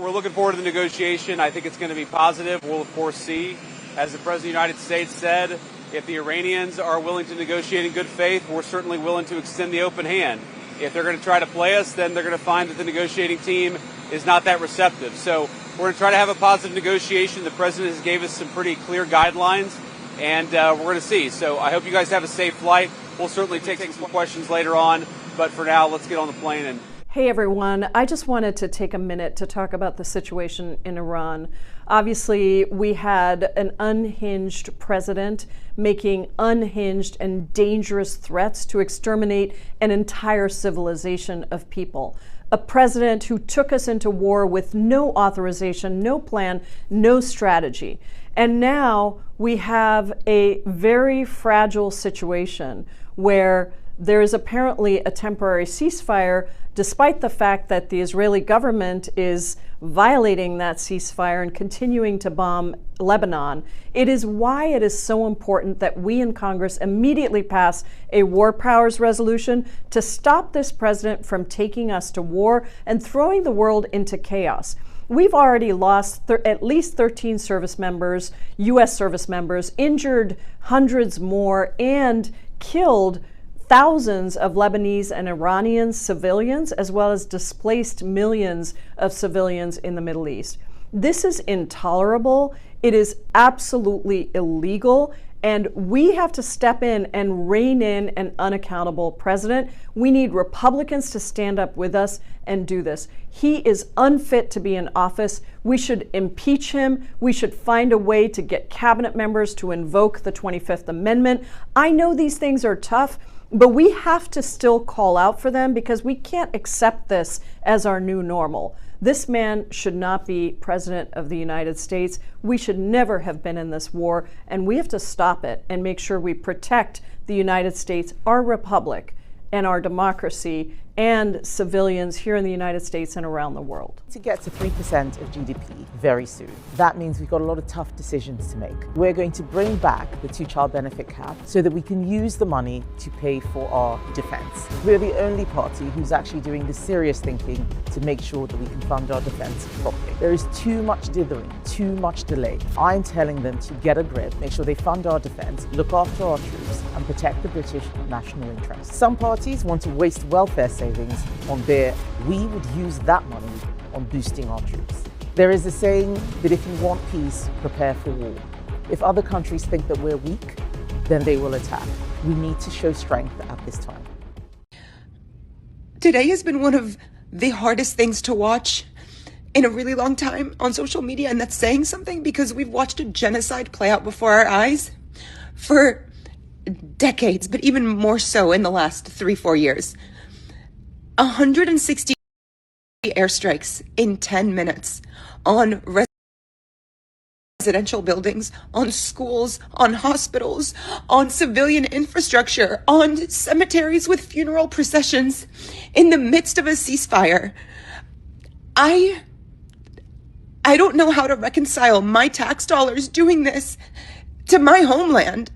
We're looking forward to the negotiation. I think it's going to be positive. We'll, of course, see. As the President of the United States said, if the Iranians are willing to negotiate in good faith, we're certainly willing to extend the open hand. If they're going to try to play us, then they're going to find that the negotiating team is not that receptive. So we're going to try to have a positive negotiation. The President has gave us some pretty clear guidelines, and we're going to see. So I hope you guys have a safe flight. We'll certainly take some questions later on. But for now, let's get on the plane and... Hey everyone, I just wanted to take a minute to talk about the situation in Iran. Obviously, we had an unhinged president making unhinged and dangerous threats to exterminate an entire civilization of people. A president who took us into war with no authorization, no plan, no strategy. And now we have a very fragile situation where there is apparently a temporary ceasefire, despite the fact that the Israeli government is violating that ceasefire and continuing to bomb Lebanon. It is why it is so important that we in Congress immediately pass a war powers resolution to stop this president from taking us to war and throwing the world into chaos. We've already lost at least 13 service members, U.S. service members, injured hundreds more, and killed thousands of Lebanese and Iranian civilians, as well as displaced millions of civilians in the Middle East. This is intolerable. It is absolutely illegal. And we have to step in and rein in an unaccountable president. We need Republicans to stand up with us and do this. He is unfit to be in office. We should impeach him. We should find a way to get cabinet members to invoke the 25th Amendment. I know these things are tough, but we have to still call out for them because we can't accept this as our new normal. This man should not be president of the United States. We should never have been in this war, and we have to stop it and make sure we protect the United States, our republic, and our democracy, and civilians here in the United States and around the world. To get to 3% of GDP very soon. That means we've got a lot of tough decisions to make. We're going to bring back the two-child benefit cap so that we can use the money to pay for our defense. We're the only party who's actually doing the serious thinking to make sure that we can fund our defense properly. There is too much dithering, too much delay. I'm telling them to get a grip, make sure they fund our defense, look after our troops, and protect the British national interest. Some parties want to waste welfare savings on their, we would use that money on boosting our troops. There is a saying that if you want peace, prepare for war. If other countries think that we're weak, then they will attack. We need to show strength at this time. Today has been one of the hardest things to watch in a really long time on social media, and that's saying something because we've watched a genocide play out before our eyes for decades, but even more so in the last 3-4 years. 160 airstrikes in 10 minutes on residential buildings, on schools, on hospitals, on civilian infrastructure, on cemeteries with funeral processions in the midst of a ceasefire. I don't know how to reconcile my tax dollars doing this to my homeland.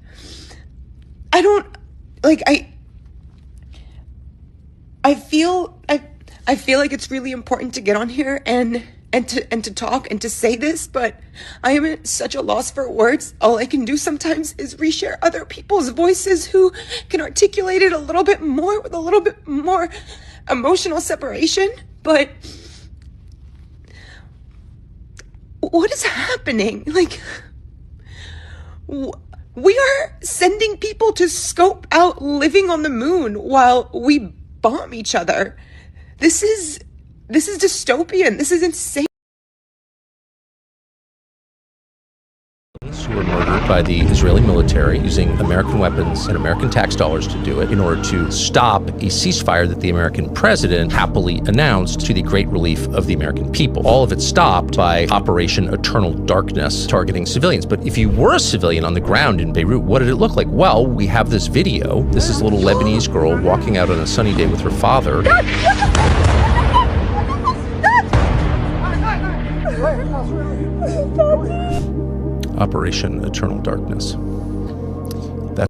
I feel like it's really important to get on here and to talk and to say this, but I am at such a loss for words. All I can do sometimes is reshare other people's voices who can articulate it a little bit more with a little bit more emotional separation. But what is happening? We are sending people to scope out living on the moon while we bomb each other. This is dystopian. This is insane. Who were murdered by the Israeli military using American weapons and American tax dollars to do it in order to stop a ceasefire that the American president happily announced to the great relief of the American people. All of it stopped by Operation Eternal Darkness, targeting civilians. But if you were a civilian on the ground in Beirut, what did it look like? Well, we have this video. This is a little Lebanese girl walking out on a sunny day with her father. Operation Eternal Darkness.